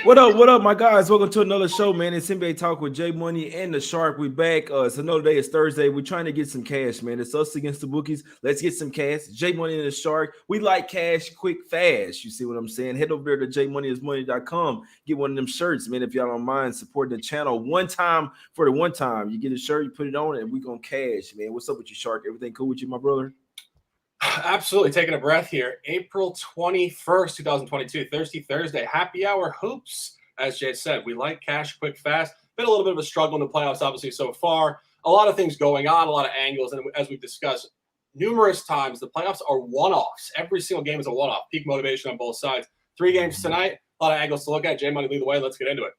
What up, my guys? Welcome to another show, man. It's NBA Talk with Jay Money and the Shark. We back. It's another day. It's Thursday. We're trying to get some cash, man. It's us against the bookies. Let's get some cash. Jay Money and the Shark. We like cash quick, fast. You see what I'm saying? Head over there to jmoneyismoney.com. Get one of them shirts, man. If y'all don't mind supporting the channel one time for the one time. You get a shirt, you put it on, and we gonna cash, man. What's up with you, Shark? Everything cool with you, my brother? Absolutely. Taking a breath here. April 21st, 2022, Thirsty Thursday. Happy hour hoops. As Jay said, we like cash quick, fast. Been a little bit of a struggle in the playoffs, obviously, so far. A lot of things going on, a lot of angles. And as we've discussed numerous times, the playoffs are one-offs. Every single game is a one-off. Peak motivation on both sides. 3 games tonight. A lot of angles to look at. Jay Money, lead the way. Let's get into it.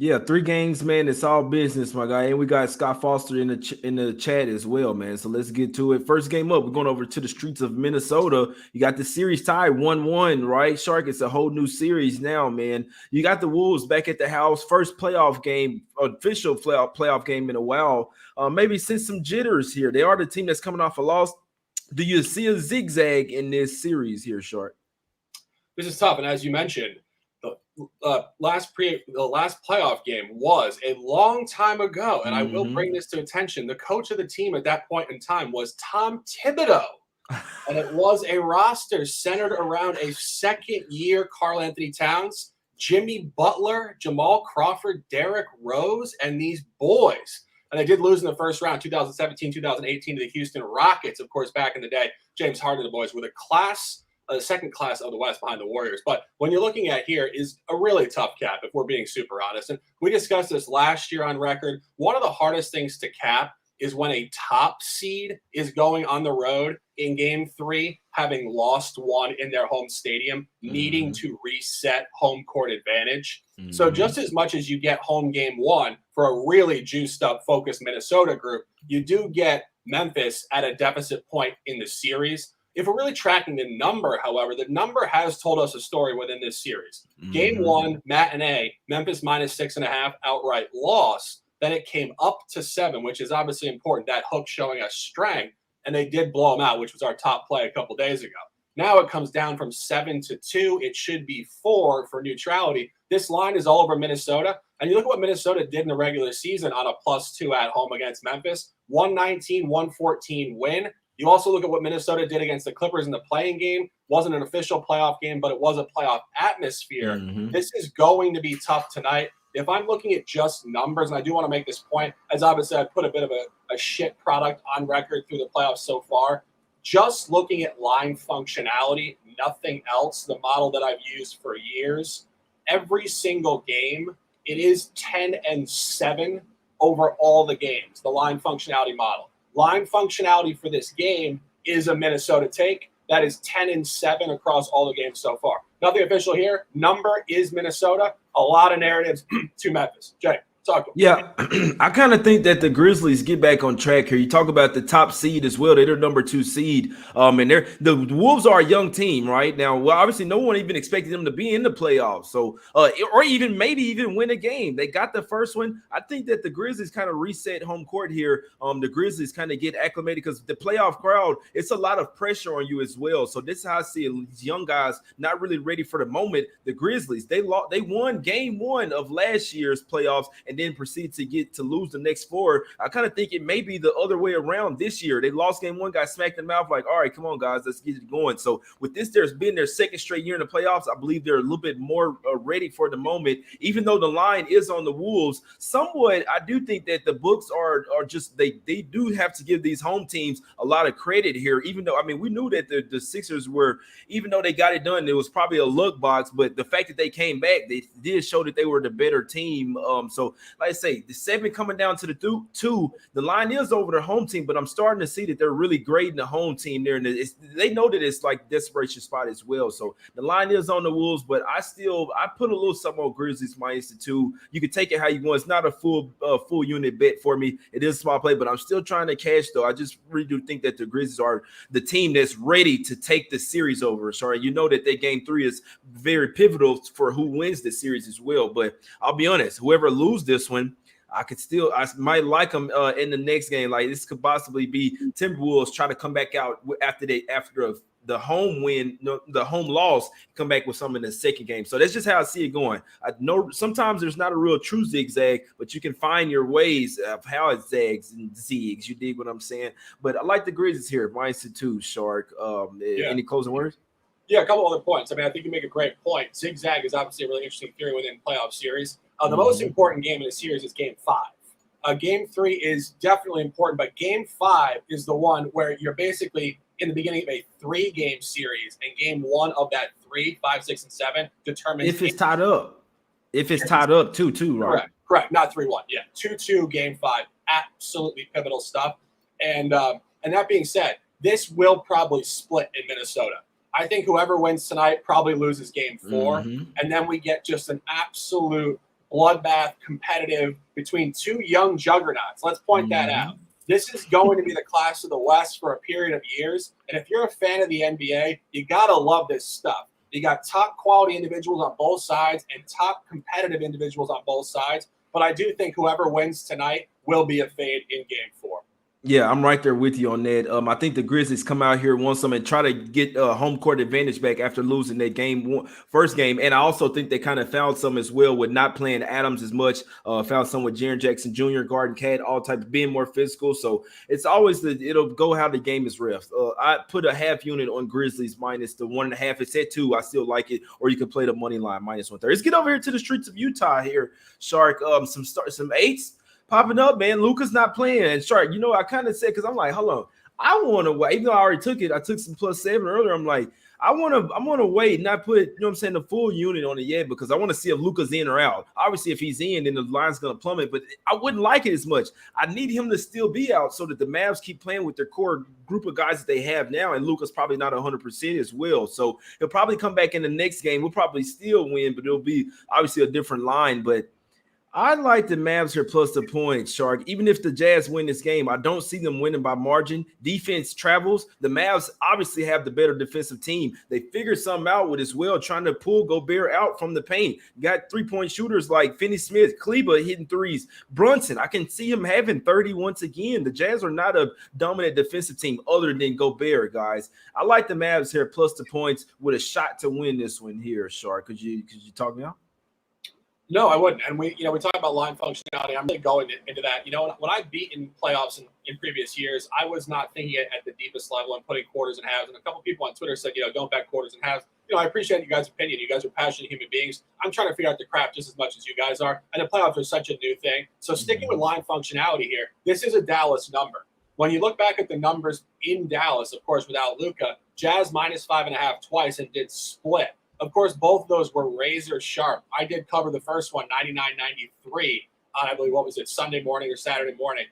Yeah, 3 games, man. It's all business, my guy. And we got Scott Foster in the chat as well, man. So let's get to it. First game up, we're going over to the streets of Minnesota. You got the series tied 1-1, right? Shark, it's a whole new series now, man. You got the Wolves back at the house. First playoff game, official playoff game in a while. Maybe since some jitters here. They are the team that's coming off a loss. Do you see a zigzag in this series here, Shark? This is tough. And as you mentioned, the last playoff game was a long time ago, and I will bring this to attention. The coach of the team at that point in time was Tom Thibodeau, and it was a roster centered around a second-year Karl-Anthony Towns, Jimmy Butler, Jamal Crawford, Derrick Rose, and these boys. And they did lose in the first round, 2017, 2018, to the Houston Rockets, of course, back in the day. James Harden and the boys were the second class of the West behind the Warriors. But when you're looking at here is a really tough cap, if we're being super honest. And we discussed this last year on record. One of the hardest things to cap is when a top seed is going on the road in game 3, having lost one in their home stadium, needing to reset home court advantage. So just as much as you get home game 1 for a really juiced up, focused Minnesota group, you do get Memphis at a deficit point in the series. If we're really tracking the number, however, the number has told us a story within this series. Game 1, matinee, Memphis -6.5, outright loss. Then it came up to 7, which is obviously important. That hook showing us strength, and they did blow them out, which was our top play a couple days ago. Now it comes down from 7 to 2. It should be 4 for neutrality. This line is all over Minnesota. And you look at what Minnesota did in the regular season on a +2 at home against Memphis. 119-114 win. You also look at what Minnesota did against the Clippers in the playing game. Wasn't an official playoff game, but it was a playoff atmosphere. This is going to be tough tonight. If I'm looking at just numbers, and I do want to make this point, as obviously I put a bit of a shit product on record through the playoffs so far, just looking at line functionality, nothing else, the model that I've used for years, every single game, it is 10-7 over all the games, the line functionality model. Line functionality for this game is a Minnesota take. That is 10-7 across all the games so far. Nothing official here. Number is Minnesota. A lot of narratives to Memphis. Jay, talk to me. Yeah, I kind of think that the Grizzlies get back on track here. You talk about the top seed as well. They're number 2 seed. And the Wolves are a young team right now. Well, obviously, no one even expected them to be in the playoffs. So, or even maybe even win a game. They got the first one. I think that the Grizzlies kind of reset home court here. The Grizzlies kind of get acclimated because the playoff crowd, it's a lot of pressure on you as well. So this is how I see it. These young guys not really ready for the moment. The Grizzlies, they won game 1 of last year's playoffs and then proceed to lose the next 4. I kind of think it may be the other way around this year. They lost game 1, got smacked in the mouth like, all right, come on, guys, let's get it going. So with this, there's been their second straight year in the playoffs. I believe they're a little bit more ready for the moment, even though the line is on the Wolves. Somewhat, I do think that the books are just, they do have to give these home teams a lot of credit here, even though, I mean, we knew that the Sixers were, even though they got it done, it was probably a luck box, but the fact that they came back, they did show that they were the better team. So like I say, the 7 coming down to the 2, the line is over their home team, but I'm starting to see that they're really grading the home team there, and they know that it's like desperation spot as well. So the line is on the Wolves, but I put a little something on Grizzlies -2. You can take it how you want. It's not a full unit bet for me. It is a small play, but I'm still trying to cash though. I just really do think that the Grizzlies are the team that's ready to take the series over. Sorry, you know that their game 3 is very pivotal for who wins the series as well. But I'll be honest, whoever loses this one, I might like them in the next game. Like this could possibly be Timberwolves try to come back out after a the home win, the home loss, come back with something in the second game. So that's just how I see it going. I know sometimes there's not a real true zigzag, but you can find your ways of how it zags and zigs. You dig what I'm saying? But I like the Grizzlies here, -2, Shark. Any closing words? Yeah, a couple other points. I mean, I think you make a great point. Zigzag is obviously a really interesting theory within playoff series. The most important game in the series is Game 5. Game 3 is definitely important, but Game 5 is the one where you're basically in the beginning of a 3-game series, and Game 1 of that 3, 5, 6, and 7 determines if it's tied up. If it's tied up 2-2, right? Correct. Not 3-1. Yeah, 2-2 Game 5. Absolutely pivotal stuff. And that being said, this will probably split in Minnesota. I think whoever wins tonight probably loses Game 4, and then we get just an absolute bloodbath competitive between two young juggernauts. Let's point that out. This is going to be the class of the West for a period of years, and if you're a fan of the NBA, you got to love this stuff. You got top quality individuals on both sides and top competitive individuals on both sides, but I do think whoever wins tonight will be a fade in Game 4. Yeah, I'm right there with you on that. I think the Grizzlies come out here, want some, and try to get home court advantage back after losing that first game. And I also think they kind of found some as well with not playing Adams as much. Found some with Jaren Jackson Jr., Garden Cat, all types, being more physical. So it's always it'll go how the game is ref. I put a half unit on Grizzlies minus the 1.5. It's at 2. I still like it. Or you can play the money line -130. Let's get over here to the streets of Utah here, Shark. Some 8s. Popping up, man. Luka's not playing. And Shark, I kind of said, because I'm like, hold on. I want to wait. Even though I already took it, I took some +7 earlier. I'm like, I want to wait, not put, the full unit on it yet, because I want to see if Luka's in or out. Obviously, if he's in, then the line's going to plummet, but I wouldn't like it as much. I need him to still be out so that the Mavs keep playing with their core group of guys that they have now, and Luka's probably not 100% as well. So he'll probably come back in the next game. We'll probably still win, but it'll be obviously a different line. But I like the Mavs here plus the points, Shark. Even if the Jazz win this game, I don't see them winning by margin. Defense travels. The Mavs obviously have the better defensive team. They figured something out with as well, trying to pull Gobert out from the paint. Got 3-point shooters like Finney-Smith, Kleba hitting threes. Brunson, I can see him having 30 once again. The Jazz are not a dominant defensive team other than Gobert, guys. I like the Mavs here plus the points with a shot to win this one here, Shark. Could you talk me out? No, I wouldn't. And we talk about line functionality. I'm really going into that. When I've beaten playoffs in previous years, I was not thinking it at the deepest level and putting quarters and halves. And a couple people on Twitter said, don't bet quarters and halves. I appreciate you guys' opinion. You guys are passionate human beings. I'm trying to figure out the crap just as much as you guys are. And the playoffs are such a new thing. So sticking with line functionality here, this is a Dallas number. When you look back at the numbers in Dallas, of course, without Luka, Jazz -5.5 twice and did split. Of course, both of those were razor sharp. I did cover the first one, 99-93, on, I believe, Sunday morning or Saturday morning.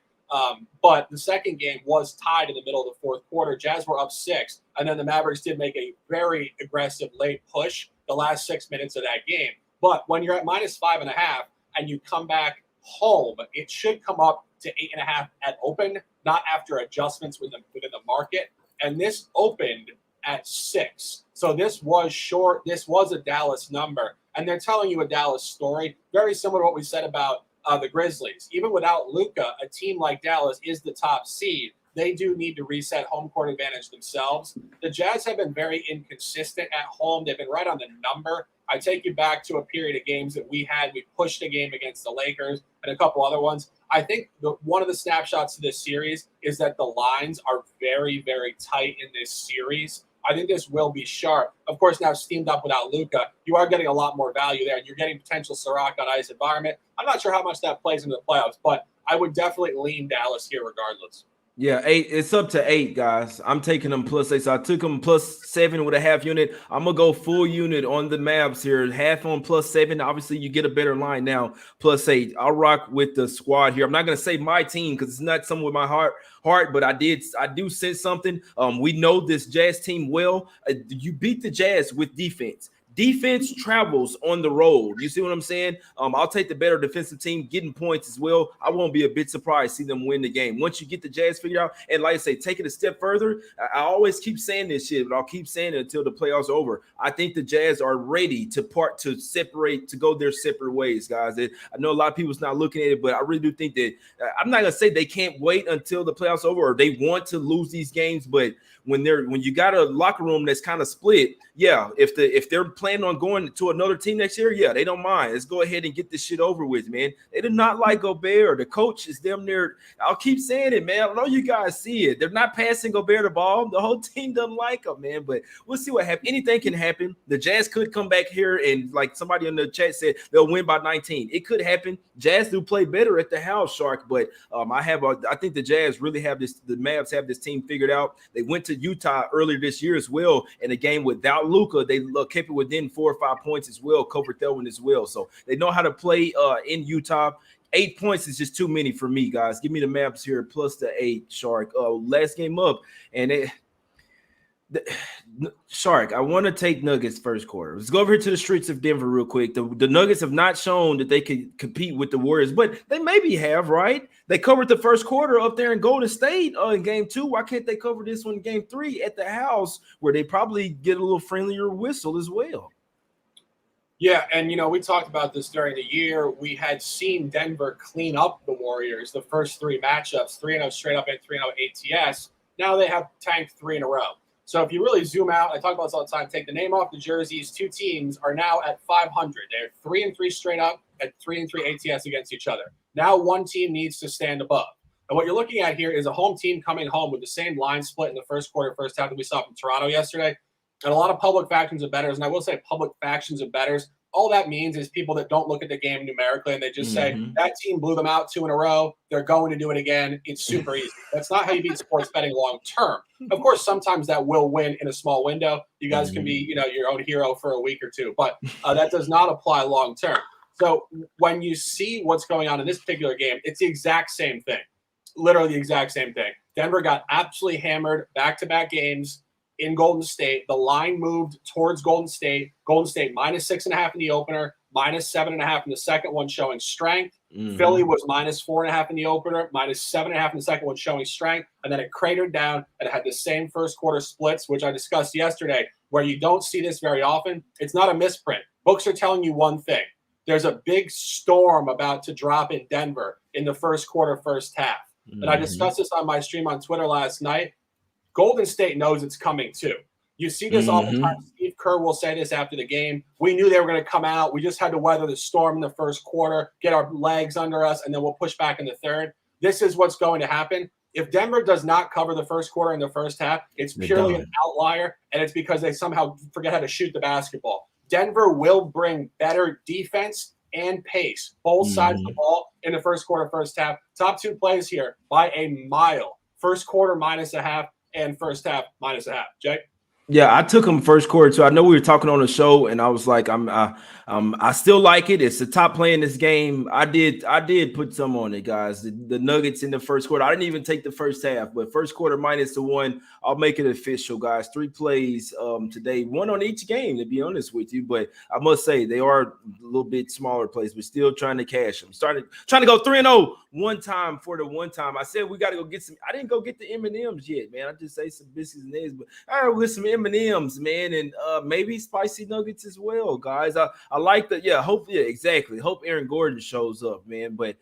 But the second game was tied in the middle of the fourth quarter. Jazz were up 6, and then the Mavericks did make a very aggressive late push the last 6 minutes of that game. But when you're at -5.5 and you come back home, it should come up to 8.5 at open, not after adjustments within the market. And this opened at 6. So this was short. This was a Dallas number. And they're telling you a Dallas story, very similar to what we said about the Grizzlies. Even without Luka, a team like Dallas is the top seed. They do need to reset home court advantage themselves. The Jazz have been very inconsistent at home. They've been right on the number. I take you back to a period of games that we had. We pushed a game against the Lakers and a couple other ones. I think one of the snapshots of this series is that the lines are very, very tight in this series. I think this will be sharp. Of course, now steamed up without Luka, you are getting a lot more value there, and you're getting potential Sirac on ice environment. I'm not sure how much that plays into the playoffs, but I would definitely lean Dallas here regardless. Yeah, 8. It's up to 8, guys. I'm taking them +8. So I took them +7 with a half unit. I'm gonna go full unit on the Mavs here. Half on +7. Obviously, you get a better line now. +8. I'll rock with the squad here. I'm not gonna say my team because it's not something with my heart, but I do sense something. We know this Jazz team well. You beat the Jazz with defense. defense travels on the road. You see what I'm saying? I'll take the better defensive team getting points as well. I won't be a bit surprised to see them win the game. Once you get the Jazz figured out, and like I say, take it a step further, I always keep saying this shit, but I'll keep saying it until the playoffs are over. I think the Jazz are ready to separate, to go their separate ways, guys. I know a lot of people's not looking at it, but I really do think that I'm not going to say they can't wait until the playoffs are over or they want to lose these games, but when you got a locker room that's kind of split, yeah, if they're planning on going to another team next year, yeah, they don't mind. Let's go ahead and get this shit over with, man. They do not like Gobert. The coach is damn near, I'll keep saying it, man. I know you guys see it. They're not passing Gobert the ball. The whole team doesn't like him, man, but we'll see what happens. Anything can happen. The Jazz could come back here and, like somebody in the chat said, they'll win by 19. It could happen. Jazz do play better at the house, Shark, but I think the Jazz really have this, the Mavs have this team figured out. They went to Utah earlier this year as well in a game without Luka. They kept it within 4 or 5 points as well, covered that one as well. So they know how to play in Utah. 8 points is just too many for me, guys. Give me the Mavs here plus the 8, Shark. Last game up, and Shark, I want to take Nuggets first quarter. Let's go over here to the streets of Denver real quick. The Nuggets have not shown that they could compete with the Warriors, but they maybe have, right? They covered the first quarter up there in Golden State in game 2. Why can't they cover this one in game 3 at the house where they probably get a little friendlier whistle as well? Yeah, and, we talked about this during the year. We had seen Denver clean up the Warriors the first 3 matchups, 3-0 straight up and 3-0 ATS. Now they have tanked 3 in a row. So if you really zoom out, I talk about this all the time, take the name off the jerseys, 2 teams are now at 500. They're 3-3 straight up at 3-3 ATS against each other. Now one team needs to stand above. And what you're looking at here is a home team coming home with the same line split in the first quarter, first half that we saw from Toronto yesterday. And a lot of public factions of bettors, and I will say public factions of bettors, all that means is people that don't look at the game numerically and they just say, that team blew them out 2 in a row. They're going to do it again. It's super easy. That's not how you beat sports betting long term. Of course, sometimes that will win in a small window. You guys can be, your own hero for a week or 2, but that does not apply long term. So when you see what's going on in this particular game, it's the exact same thing. Literally the exact same thing. Denver got absolutely hammered back-to-back games in Golden State. The line moved towards Golden State. Golden State minus 6.5 in the opener, minus 7.5 in the second one, showing strength. Philly was minus 4.5 in the opener, minus 7.5 in the second one, showing strength. And then it cratered down and it had the same first quarter splits, which I discussed yesterday, where you don't see this very often. It's not a misprint. Books are telling you one thing. There's a big storm about to drop in Denver in the first quarter, first half. And I discussed this on my stream on Twitter last night. Golden State knows it's coming too. You see this all the time. Steve Kerr will say this after the game. We knew they were going to come out. We just had to weather the storm in the first quarter, get our legs under us, and then we'll push back in the third. This is what's going to happen. If Denver does not cover the first quarter and the first half, it's purely an outlier, and it's because they somehow forget how to shoot the basketball. Denver will bring better defense and pace, both sides of the ball in the first quarter, first half. Top 2 plays here by a mile. First quarter minus a half and first half minus a half. Jay? Yeah, I took him first quarter too. I know we were talking on the show, and I was like, I still like it. It's the top play in this game. I did put some on it, guys. The Nuggets in the first quarter. I didn't even take the first half, but first quarter minus the 1. I'll make it official, guys. 3 plays today, 1 on each game, to be honest with you. But I must say they are a little bit smaller plays, but still trying to cash them. Trying to go 3-0 one time for the one time. I said we got to go get some. I didn't go get the M&Ms yet, man. I just ate some biscuits and eggs, but I will get some M&Ms, man, and maybe spicy nuggets as well, guys. I like that. Yeah, exactly. Hope Aaron Gordon shows up, man. But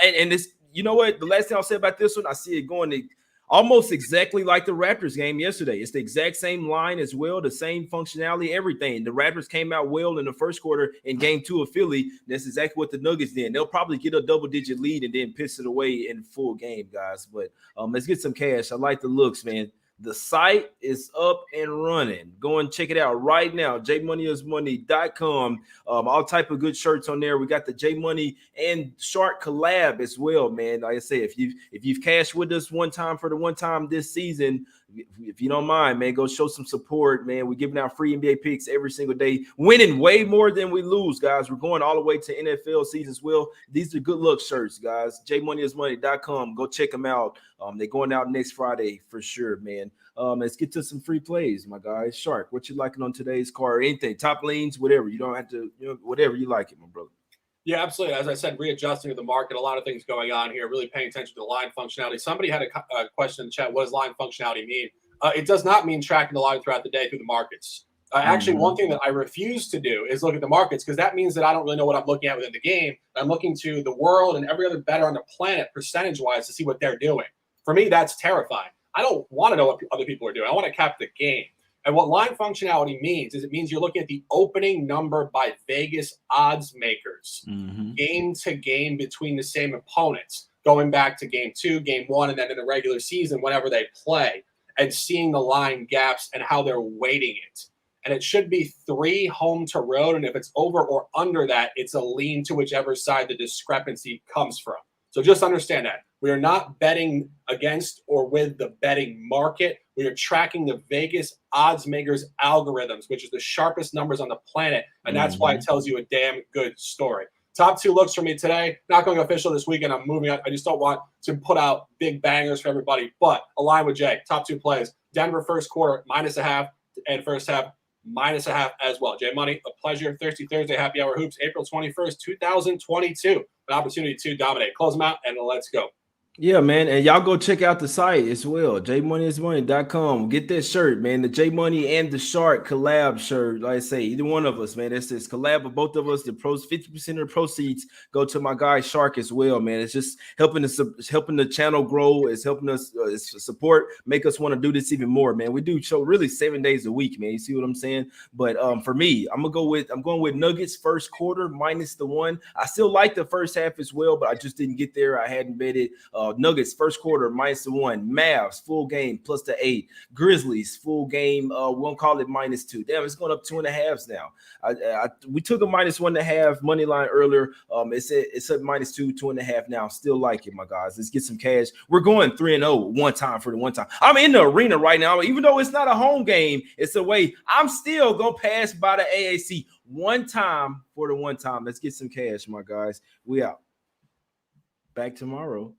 this, you know what? The last thing I'll say about this one, I see it going almost exactly like the Raptors game yesterday. It's the exact same line as well, the same functionality, everything. The Raptors came out well in the first quarter in game 2 of Philly. That's exactly what the Nuggets did. They'll probably get a double-digit lead and then piss it away in full game, guys. But let's get some cash. I like the looks, man. The site is up and running. Go and check it out right now. jmoneyismoney.com. All type of good shirts on there. We got the J Money and Shark collab as well, man. Like I say, if you've cashed with us one time for the one time this season, if you don't mind, man, go show some support, man. We're giving out free NBA picks every single day, winning way more than we lose, guys. We're going all the way to NFL season as well. These are good luck shirts, guys. jmoneyismoney.com. Go check them out. They're going out next Friday for sure, man. Let's get to some free plays, my guys. Shark, what you liking on today's card? Anything, top leans, whatever. You don't have to, whatever you like it, my brother. Yeah, absolutely. As I said, readjusting to the market, a lot of things going on here, really paying attention to the line functionality. Somebody had a question in the chat. What does line functionality mean? It does not mean tracking the line throughout the day through the markets. Actually, one thing that I refuse to do is look at the markets, because that means that I don't really know what I'm looking at within the game. I'm looking to the world and every other bettor on the planet percentage-wise to see what they're doing. For me, that's terrifying. I don't want to know what other people are doing. I want to cap the game. And what line functionality means is it means you're looking at the opening number by Vegas odds makers, game to game between the same opponents, going back to game 2, game 1, and then in the regular season, whenever they play, and seeing the line gaps and how they're weighting it. And it should be 3 home to road. And if it's over or under that, it's a lean to whichever side the discrepancy comes from. So just understand that. We are not betting against or with the betting market. We are tracking the Vegas odds makers algorithms, which is the sharpest numbers on the planet. And that's why it tells you a damn good story. Top 2 looks for me today. Not going official this weekend. I'm moving on. I just don't want to put out big bangers for everybody. But align with Jay. Top 2 plays. Denver first quarter, -0.5. And first half, -0.5 as well. Jay Money, a pleasure. Thirsty Thursday, Happy Hour Hoops, April 21st, 2022. An opportunity to dominate. Close them out, and let's go. Yeah, man. And y'all go check out the site as well. jmoneyismoney.com. Get that shirt, man. The J Money and the Shark collab shirt. Like I say, either one of us, man. It's this collab of both of us. The pros, 50% of the proceeds go to my guy Shark as well, man. It's just helping the channel grow. It's helping us support, make us want to do this even more, man. We do show really 7 days a week, man. You see what I'm saying? But for me, I'm going with Nuggets first quarter -1. I still like the first half as well, but I just didn't get there. I hadn't betted. Nuggets first quarter -1, Mavs full game +8, Grizzlies full game. We won't call it -2. Damn, it's going up 2.5 now. We took a -1.5 money line earlier. It's at -2, 2.5 now. Still like it, my guys. Let's get some cash. We're going 3-0 one time for the one time. I'm in the arena right now, even though it's not a home game. It's away. I'm still gonna pass by the AAC one time for the one time. Let's get some cash, my guys. We out. Back tomorrow.